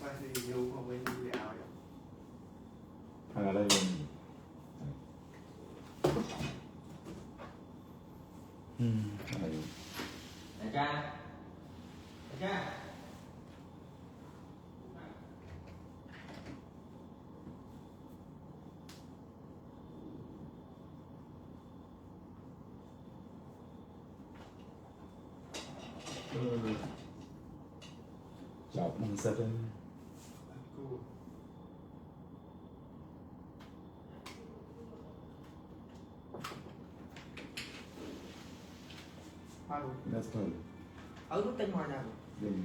đây mình đây. Đại ca. Chọc bằng sắt đấy. That's good. Ở cái tên ngoài nào? Đừng.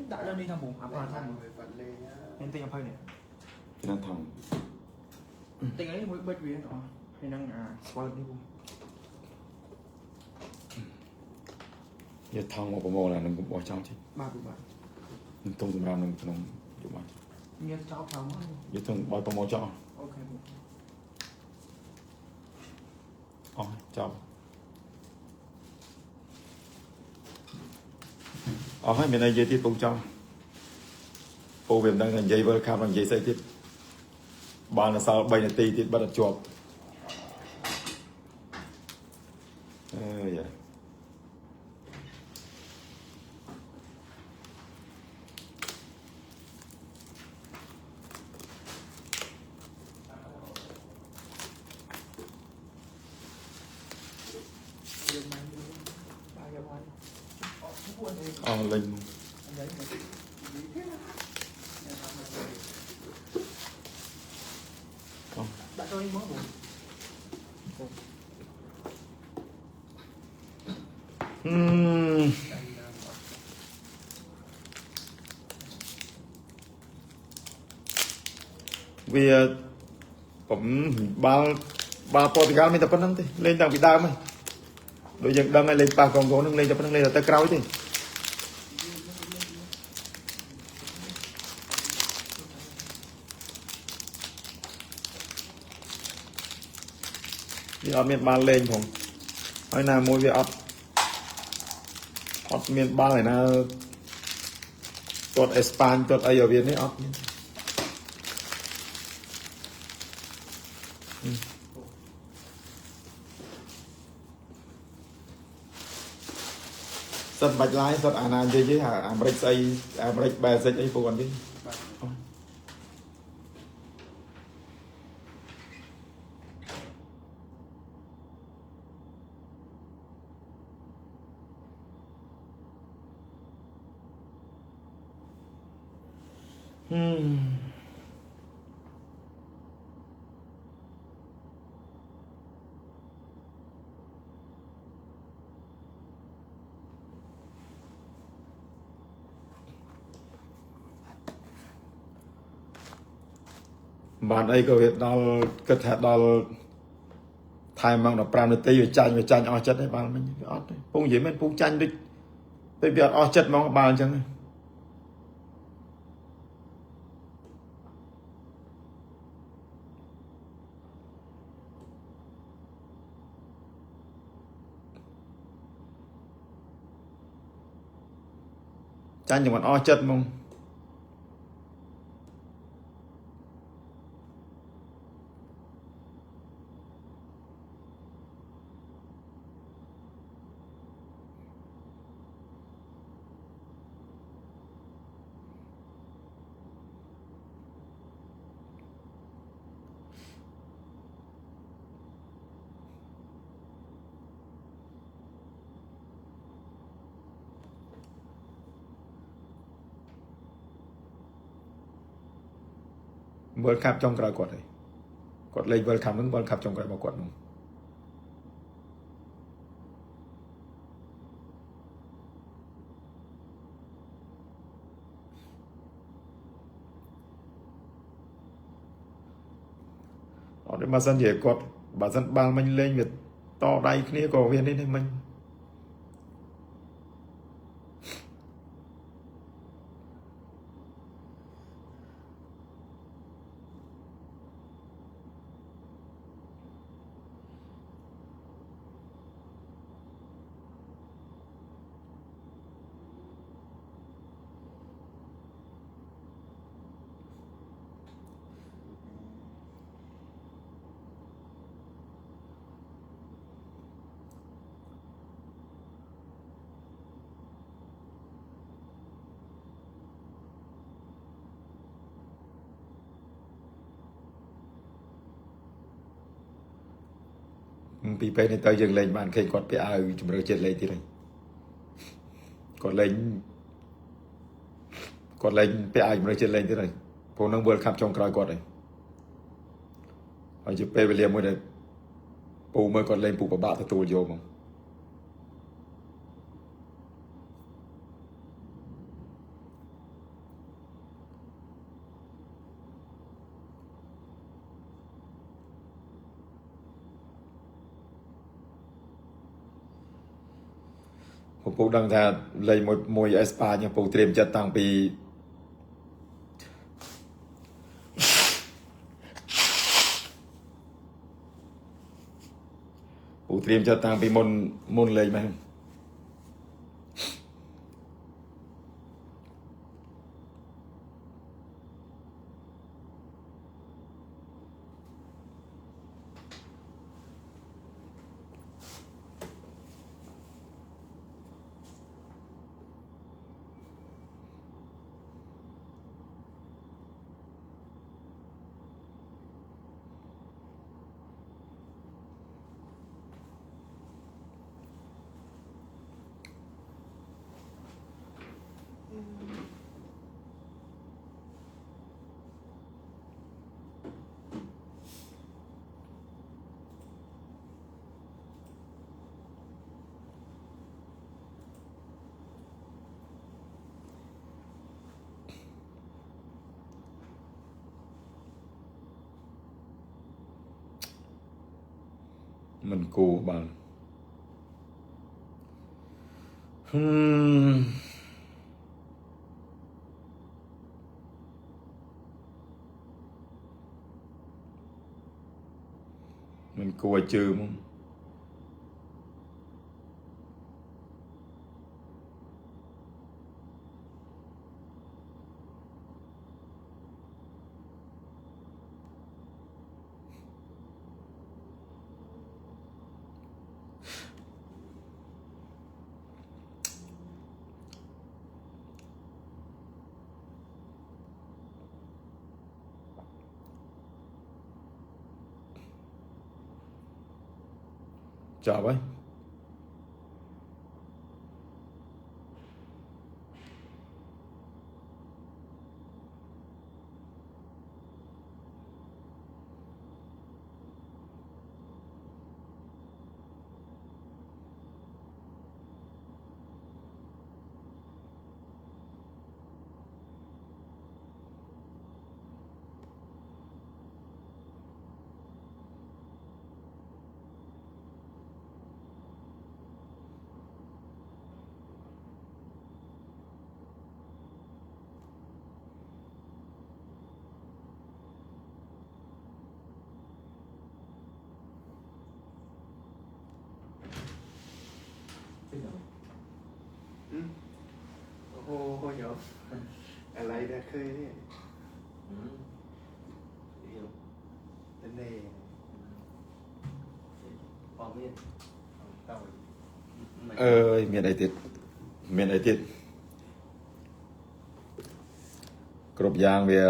Đã lên đi thằng bụng, ập vào thằng bụng. Nên tên ập hơi này. Nó thòng. Tên ấy mới bết vì nó hay năng qua đi bụng. Giờ thòng một bộ là nó cũng bỏ trong chứ. Ba bụng bạn. Nó tung từ bao nó dụng bạn. Nghe cháu thòng á. Giờ thòng bỏ bộ cho. Ok bụng. Chào. Hay mình này dây tiếp bông cho. Ô Việt đang dây với khám bằng dây xây tiếp. Bạn là sao bay là tì tiếp bắt đầu chuột. Dạ. Linh. Đã cho anh món rồi. Vì cũng ba Portugal mình tập phân thế lên đằng Việt Nam ấy đối diện đằng này lên ba con gỗ nâng lên tập phân lên là tay cao thế đi ở miền Ban lên không hay là mua việc ở miền Ban này là tuột Espan tuột ai ở Việt đấy ở sân bạch lái sân anh gì chứ hả Americ xây Americ bè xây ấy phụ còn đi bạn ấy có việc đó kết hợp đó thay mang nó pram được tây về chanh ở chất đấy bạn mình ở đấy phong gì mình phong chanh đi bây giờ ở chất mong bạn chẳng chanh nhưng mà ở chất mong World Cup trong cái quạt này quạt lên World Cup vẫn World Cup trong cái một quạt luôn ở đây mà dân dễ quạt bà dân ban mình lên việc to đầy kia có viên đấy mình ពីពេលនេះទៅយើងលេងបានឃើញគាត់ពាក់អាវជំរឿចិត្តលេងទៀតហើយគាត់លេងពាក់អាវជំរឿចិត្តលេងទៀតហើយព្រោះនឹង World Cup ចុងក្រោយគាត់ហើយជាពេលវេលាមួយដែលពូមើលគាត់លេងពូពិបាកទទួលយកហ្មងពូដឹងថាលេងមួយអេស្ប៉ាញពូត្រៀមចិត្តតាំងពីពូត្រៀមចិត្តតាំងពីមុនលេងមកមិនគូបានមិនគួរជឿមកចប់ហើយโอ้โหเดี๋ยวอะไรเนี่ยเคยเนี่ยเป็นเน่ พอมีด เต่า មានអីទៀតគ្រប់យ៉ាងវា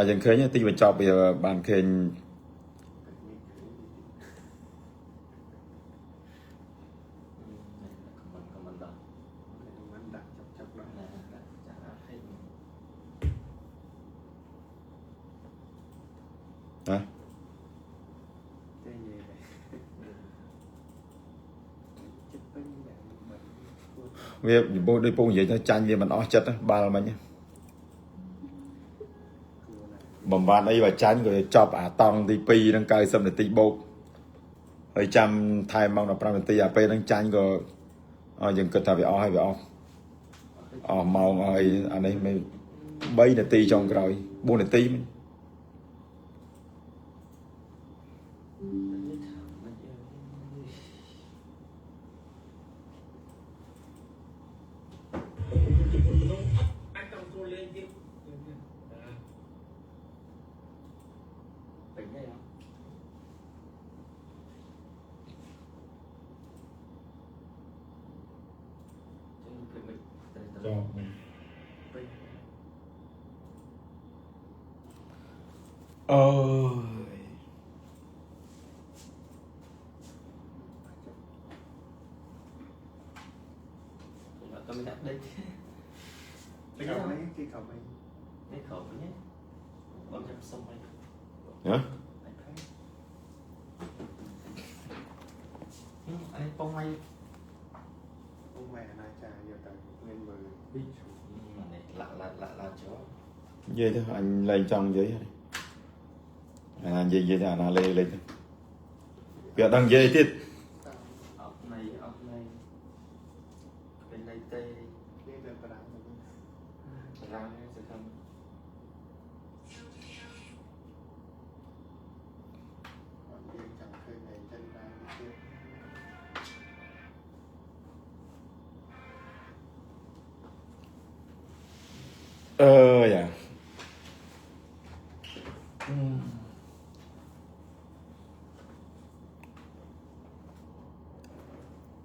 យើងឃើញទីបញ្ចប់វាបានឃើញ มันดับ มันดักจับได้ จะให้ ណា ใจเย็นจะเป็นแบบเหมือนพูด វាដូចពងនិយាយថាចាញ់វាមិនអស់ចិត្តបាល់មិញ คืออะไร បំបានអីបើចាញ់ក៏ចប់អាតង់ទី2នឹង90នាទីបូកហើយចាំថែមម៉ោង15នាទីអាពេលហ្នឹងចាញ់ក៏យើងគិតថាវាអស់ហើយវាអស់ម៉ោងអស់អីអានេះមិន3នាទីចុងក្រោយ4នាទីមិញ anh cầm cô lên chứ tỉnh đây không chứ mình ចប់ เป็น អើយ mình đặt đây bây Khẩu giờ mấy cái khẩu mấy cái khẩu nhé bọn chăm xong rồi hả anh thấy anh bông may ông mẹ này trà giờ tận lên mười đi mà này lạ chó vậy thôi anh lên trong giấy anh gì vậy anh lên lên việc đăng giấy tiết ốc này bên này tê cái lên bà đá ra sẽ không còn riêng chẳng khơi này chân ra cái kia dạ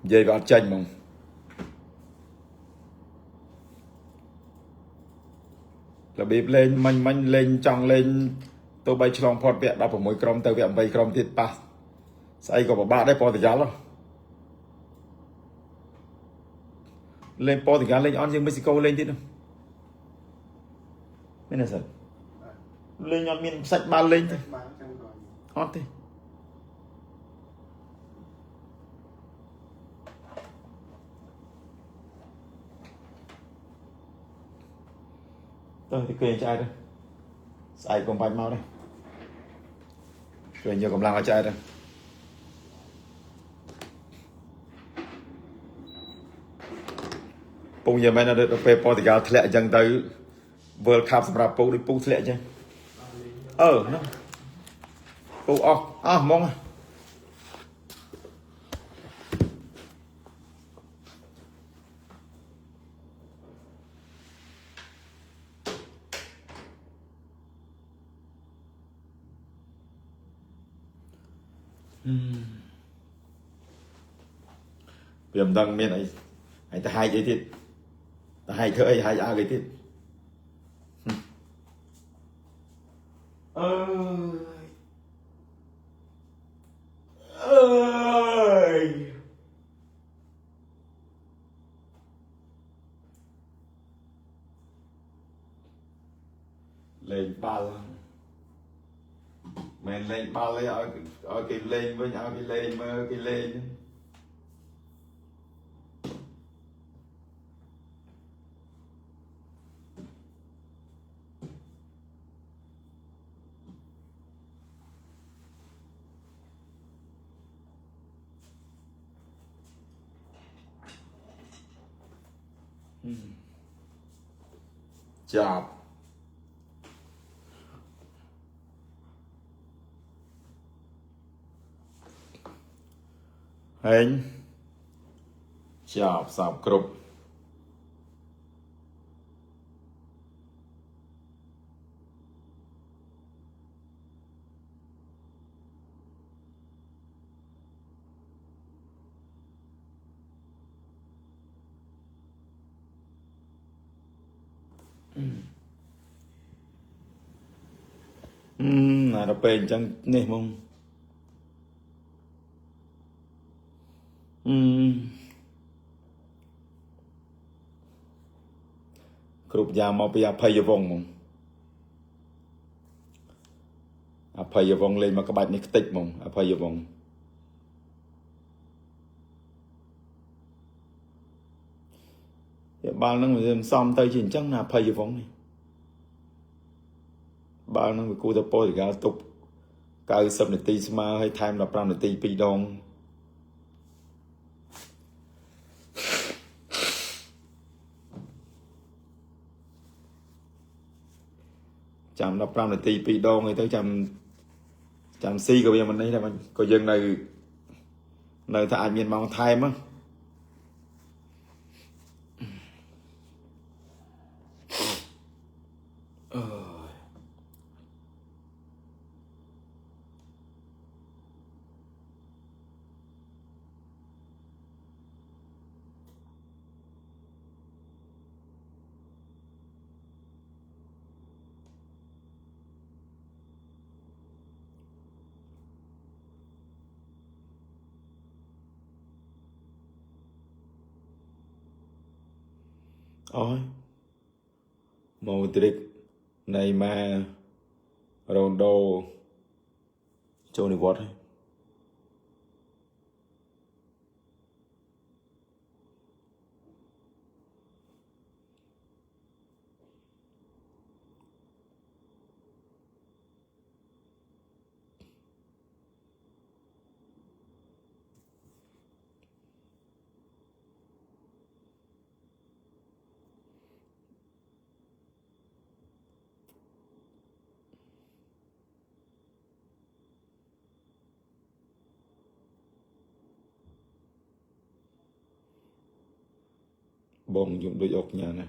dây vào tranh mong là bịp lên manh lên trong lên tôi bay trong phật vẹn đọc ở mỗi crom tới vẹn bay crom tiết pa say có bạn đấy po thì giá lắm lên po thì giá lên on nhưng Mexico lên tiết đâu bên này sao lên on miền sạch ba lên thôi bán trong rồi on thế tôi thì cười trai đây sai còn bánh mau đây cười nhiều cầm lang ở trai đây bông giờ mấy nó được về Portugal thẹn chẳng tới World Cup sắp ra bông đi bông thẹn chứ nó bông mong viêm đăng miền ấy ta hai cái thịt ta hai thợ hai cái thịt lên ba mình lên ba lấy ở cái lên với nhau cái lên mơ cái lên chọc hình chọc sọc cục là nó bền chẳng nè mông cục già mò bia phay vô vòng mông phay vô vòng lên mà các bạn này tích mông phay vô vòng bao nó người xong tay chỉ chắc là phay vô vòng này bao nó người cô tập thì gà tục cao sập này tí mà hay time là pram này tí pi đong chạm là pram này tí pi đong người tới chạm si của bây giờ mình đây là mình có dân này nơi thà miền mong time á ôi Modric Neymar Ronaldo Johnny Watt បងយំដូចអុកញ៉ាណា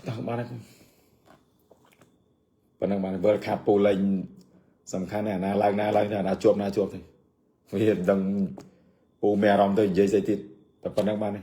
tăng bán đấy phần năng bán vừa khátปูlệnh sầm khăn này na chuột thì hiện đangปูmè rong tới dây dây thịt tập phần năng bán này